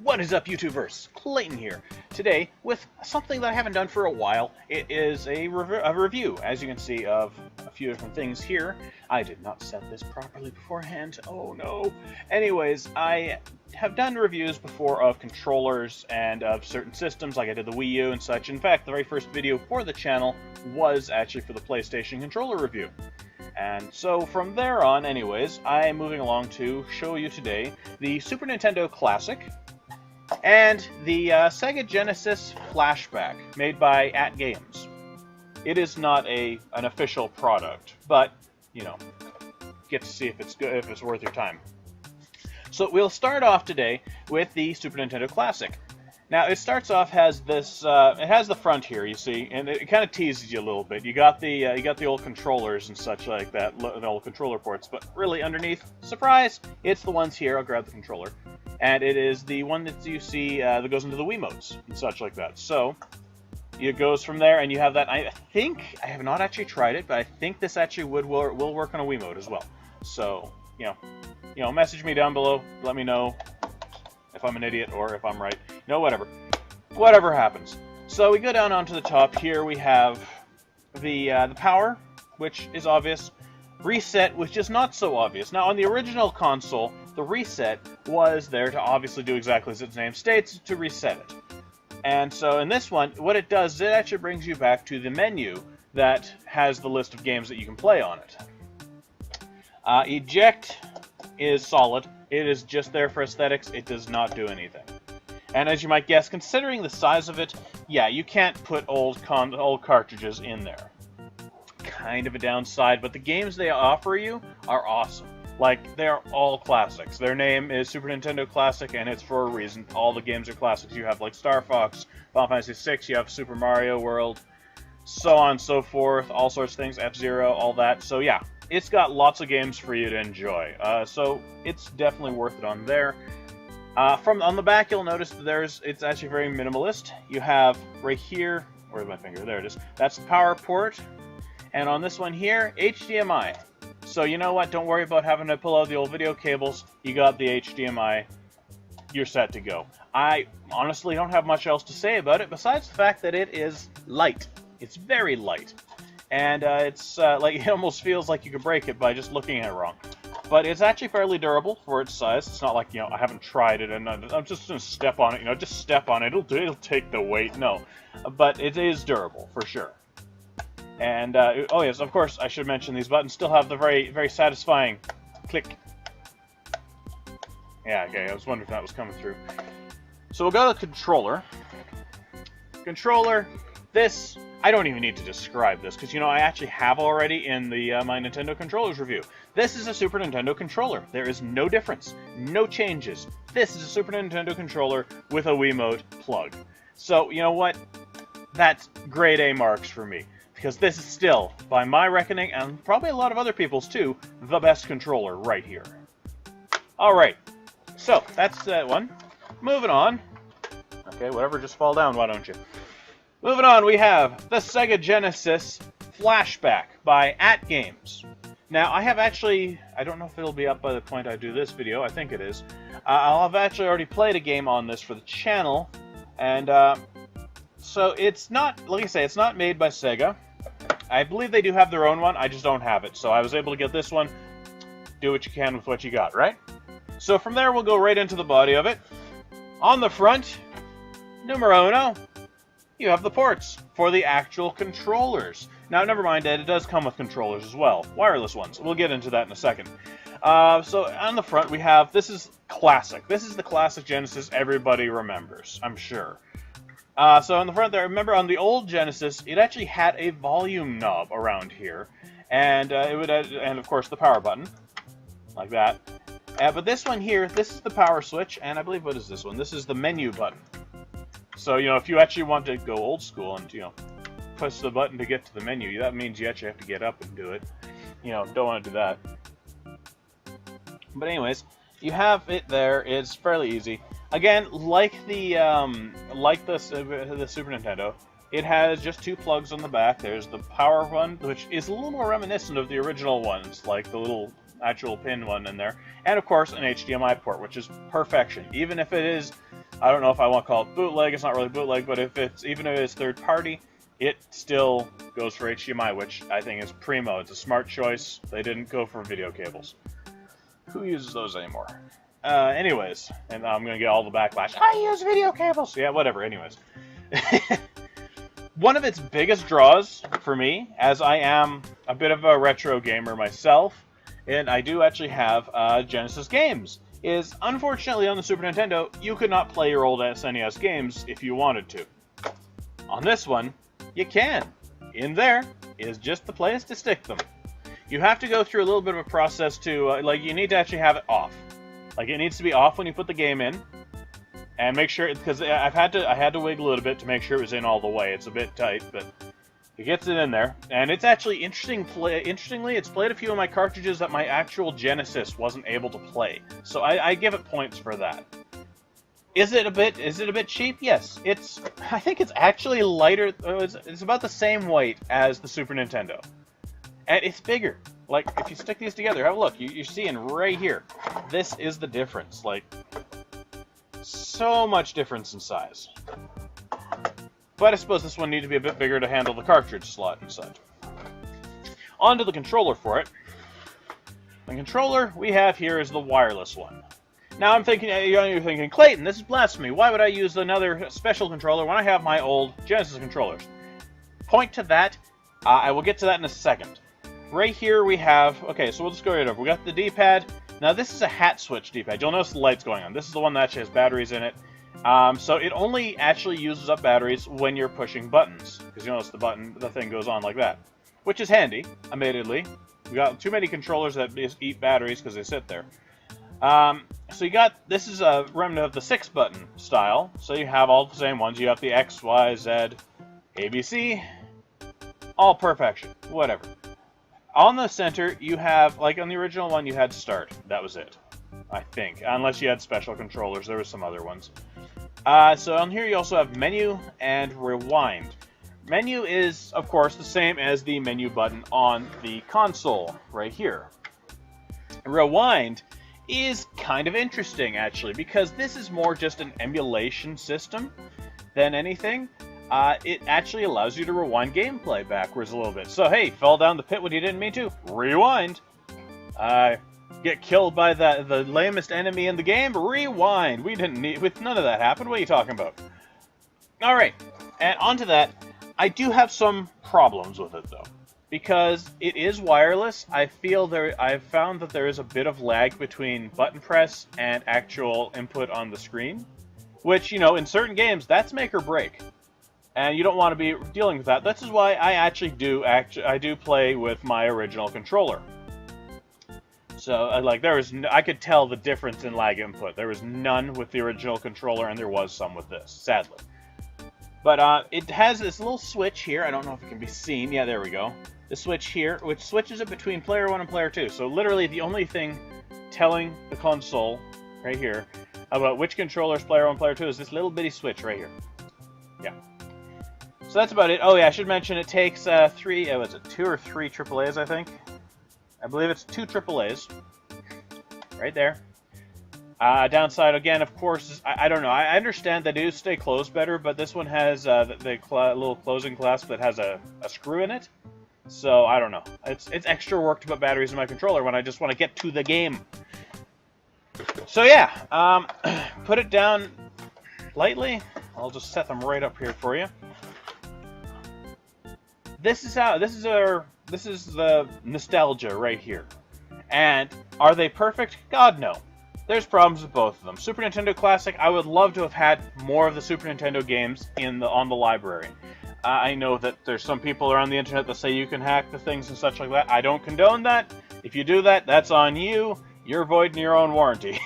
What is up, YouTubers? Clayton here. Today, with something that I haven't done for a while, it is a review, as you can see, of a few different things here. I did not set this properly beforehand. Oh no. Anyways, I have done reviews before of controllers and of certain systems, like I did the Wii U and such. In fact, the very first video for the channel was actually for the PlayStation controller review. And so from there on, anyways, I'm moving along to show you today the Super Nintendo Classic and the Sega Genesis Flashback, made by @Games. It is not an official product, but, you know, get to see if it's good, if it's worth your time. So we'll start off today with the Super Nintendo Classic. Now, it starts off has this. It has the front here, you see, and it kind of teases you a little bit. You got the old controllers and such like that, the old controller ports. But really, underneath, surprise, it's the ones here. I'll grab the controller, and it is the one that you see that goes into the Wiimotes and such like that. So it goes from there, and you have that. I think I have not actually tried it, but I think this actually will work on a Wiimote as well. So you know, message me down below. Let me know if I'm an idiot or if I'm right. No, whatever happens. So we go down onto the top here. We have the power, which is obvious. Reset, which is not so obvious. Now, on the original console, the reset was there to obviously do exactly as its name states, to reset it. And so in this one, what it does is it actually brings you back to the menu that has the list of games that you can play on it. Eject is solid. It is just there for aesthetics. It does not do anything. And as you might guess, considering the size of it, yeah, you can't put old cartridges in there. Kind of a downside, but the games they offer you are awesome. Like, they're all classics. Their name is Super Nintendo Classic, and it's for a reason. All the games are classics. You have, like, Star Fox, Final Fantasy VI, you have Super Mario World, so on and so forth, all sorts of things, F-Zero, all that. So, yeah, it's got lots of games for you to enjoy. So, it's definitely worth it on there. On the back, you'll notice that it's actually very minimalist. You have right here, where's my finger? There it is. That's the power port. And on this one here, HDMI. So you know what? Don't worry about having to pull out the old video cables. You got the HDMI. You're set to go. I honestly don't have much else to say about it, besides the fact that it is light. It's very light. And it's like, it almost feels like you could break it by just looking at it wrong. But it's actually fairly durable for its size. It's not like, I haven't tried it and I'm just going to step on it. Just step on it. It'll take the weight. No. But it is durable, for sure. And, oh yes, of course, I should mention these buttons still have the very, very satisfying click. Yeah, okay, I was wondering if that was coming through. So we'll go to the controller. Controller, this, I don't even need to describe this, because, I actually have already in the my Nintendo controllers review. This is a Super Nintendo controller. There is no difference, no changes. This is a Super Nintendo controller with a Wiimote plug. So, you know what? That's grade A marks for me, because this is still, by my reckoning, and probably a lot of other people's too, the best controller right here. Alright, so that's that one. Moving on. Okay, whatever, just fall down, why don't you? Moving on, we have the Sega Genesis Flashback by @Games. Now, I have actually, I don't know if it'll be up by the point I do this video, I think it is. I'll have actually already played a game on this for the channel, and so it's not, like I say, it's not made by Sega. I believe they do have their own one, I just don't have it. So I was able to get this one. Do what you can with what you got, right? So from there, we'll go right into the body of it. On the front, numero uno, you have the ports for the actual controllers. Now, never mind that, it does come with controllers as well. Wireless ones. We'll get into that in a second. So on the front, we have, this is classic. This is the classic Genesis everybody remembers, I'm sure. So on the front there, remember on the old Genesis, it actually had a volume knob around here. And it would, and of course the power button, like that. But this one here, this is the power switch, and I believe, what is this one? This is the menu button. So, if you actually want to go old school and, push the button to get to the menu, that means you actually have to get up and do it. Don't want to do that. But anyways, you have it there. It's fairly easy. Again, like the Super Nintendo, it has just two plugs on the back. There's the power one, which is a little more reminiscent of the original ones, like the little actual pin one in there. And of course, an HDMI port, which is perfection. Even if it is I don't know if I want to call it bootleg. It's not really bootleg, but even if it's third party, it still goes for HDMI, which I think is primo. It's a smart choice. They didn't go for video cables. Who uses those anymore? Anyways, and I'm going to get all the backlash. I use video cables! Yeah, whatever, anyways. One of its biggest draws for me, as I am a bit of a retro gamer myself, and I do actually have Genesis games, is unfortunately on the Super Nintendo, you could not play your old SNES games if you wanted to. On this one, you can. In there is just the place to stick them. You have to go through a little bit of a process to, like, you need to actually have it off. Like, it needs to be off when you put the game in, and make sure, because I had to wiggle a little bit to make sure it was in all the way. It's a bit tight, but it gets it in there. And it's actually interestingly, it's played a few of my cartridges that my actual Genesis wasn't able to play. So I give it points for that. Is it a bit cheap? Yes. I think it's actually lighter. It's about the same weight as the Super Nintendo. And it's bigger. Like, if you stick these together, have a look. You're seeing right here. This is the difference. Like, so much difference in size. But I suppose this one needs to be a bit bigger to handle the cartridge slot inside. Onto the controller for it. The controller we have here is the wireless one. Now I'm thinking, you're thinking, Clayton, this is blasphemy. Why would I use another special controller when I have my old Genesis controllers? Point to that. I will get to that in a second. Right here we have, okay, so we'll just go right over. We got the D-pad. Now this is a hat switch D-pad. You'll notice the lights going on. This is the one that actually has batteries in it. So it only actually uses up batteries when you're pushing buttons. Because you notice the thing goes on like that. Which is handy, admittedly. We got too many controllers that just eat batteries because they sit there. So you got, this is a remnant of the 6-button style. So you have all the same ones. You have the X, Y, Z, ABC. All perfection. Whatever. On the center, you have, like on the original one, you had start. That was it, I think. Unless you had special controllers. There were some other ones. So on here, you also have menu and rewind. Menu is, of course, the same as the menu button on the console, right here. Rewind is kind of interesting, actually, because this is more just an emulation system than anything. It actually allows you to rewind gameplay backwards a little bit. So, hey, fell down the pit when you didn't mean to. Rewind. Get killed by the lamest enemy in the game. Rewind. We didn't need... With none of that happened. What are you talking about? Alright, and onto that, I do have some problems with it, though. Because it is wireless, I've found that there is a bit of lag between button press and actual input on the screen. Which, you know, in certain games, that's make or break. And you don't want to be dealing with that. This is why I do play with my original controller. So, I could tell the difference in lag input. There was none with the original controller, and there was some with this, sadly. But it has this little switch here. I don't know if it can be seen. Yeah, there we go. The switch here, which switches it between player 1 and player 2. So literally the only thing telling the console, right here, about which controller is player 1 and player 2 is this little bitty switch right here. Yeah. So that's about it. Oh yeah, I should mention it takes 2 or 3 AAAs, I think. I believe it's 2 AAAs. Right there. Downside, again, of course, is, I don't know. I understand they do stay closed better, but this one has the little closing clasp that has a screw in it. So, I don't know. It's extra work to put batteries in my controller when I just want to get to the game. So, yeah. Put it down lightly. I'll just set them right up here for you. This is the nostalgia right here. And are they perfect? God, no. There's problems with both of them. Super Nintendo Classic, I would love to have had more of the Super Nintendo games on the library. I know that there's some people around the internet that say you can hack the things and such like that. I don't condone that. If you do that, that's on you. You're voiding your own warranty.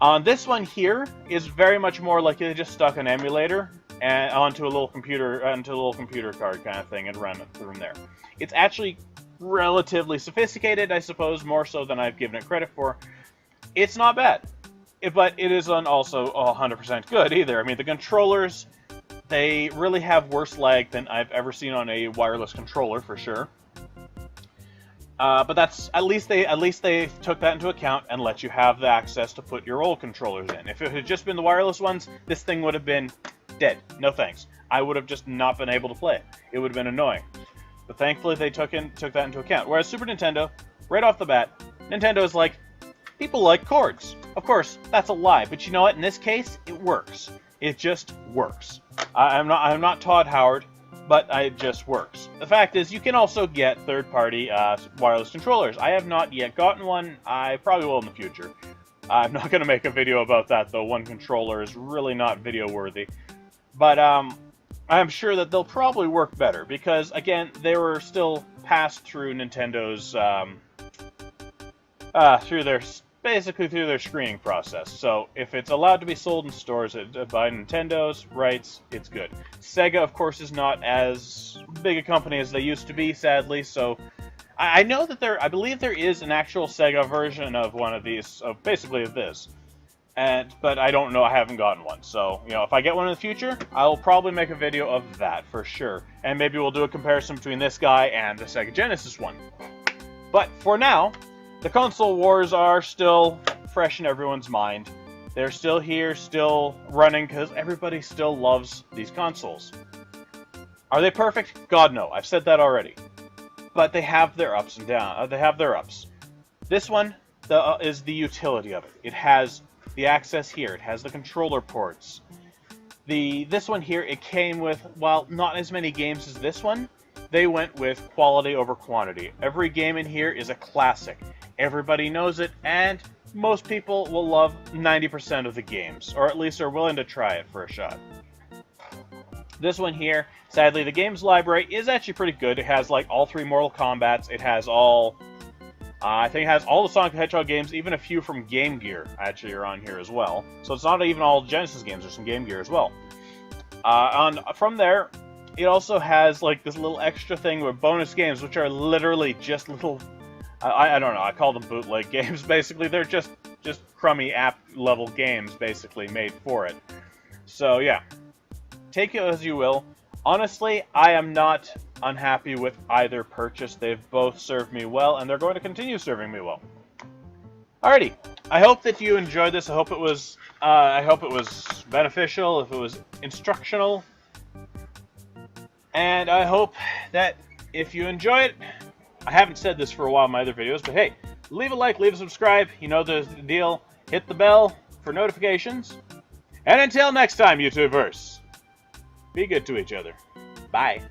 On this one here is very much more like they just stuck an emulator and onto a little computer card kind of thing and run it from there. It's actually relatively sophisticated, I suppose, more so than I've given it credit for. It's not bad, but it isn't also 100% good either. I mean, the controllers, they really have worse lag than I've ever seen on a wireless controller, for sure. But that's at least they took that into account and let you have the access to put your old controllers in. If it had just been the wireless ones, this thing would have been dead. No thanks. I would have just not been able to play it. It would have been annoying. But thankfully they took that into account. Whereas Super Nintendo, right off the bat, Nintendo is like, people like cords. Of course, that's a lie. But you know what? In this case, it works. It just works. I'm not Todd Howard, but it just works. The fact is, you can also get third-party wireless controllers. I have not yet gotten one. I probably will in the future. I'm not going to make a video about that, though. One controller is really not video-worthy. But I'm sure that they'll probably work better, because, again, they were still passed through Nintendo's, basically through their screening process. So if it's allowed to be sold in stores by Nintendo's rights, it's good. Sega, of course, is not as big a company as they used to be, sadly. So I know that I believe there is an actual Sega version of one of these, basically of this. But I don't know. I haven't gotten one. So if I get one in the future, I'll probably make a video of that for sure. And maybe we'll do a comparison between this guy and the Sega Genesis one. But for now, the console wars are still fresh in everyone's mind. They're still here, still running, because everybody still loves these consoles. Are they perfect? God, no. I've said that already. But they have their ups and downs. They have their ups. This one is the utility of it. It has the access here. It has the controller ports. This one here, it came with, while not as many games as this one, they went with quality over quantity. Every game in here is a classic. Everybody knows it, and most people will love 90% of the games, or at least are willing to try it for a shot. This one here, sadly, the games library is actually pretty good. It has like all 3 Mortal Kombats. It has all, I think it has all the Sonic the Hedgehog games, even a few from Game Gear actually are on here as well. So it's not even all Genesis games, there's some Game Gear as well. From there, it also has like this little extra thing with bonus games, which are literally just little, I don't know, I call them bootleg games, basically. They're just crummy app-level games, basically, made for it. So, yeah. Take it as you will. Honestly, I am not unhappy with either purchase. They've both served me well, and they're going to continue serving me well. Alrighty. I hope that you enjoyed this. I hope it was beneficial, if it was instructional. And I hope that if you enjoy it, I haven't said this for a while in my other videos, but hey, leave a like, leave a subscribe, you know the deal, hit the bell for notifications, and until next time, YouTubers, be good to each other. Bye.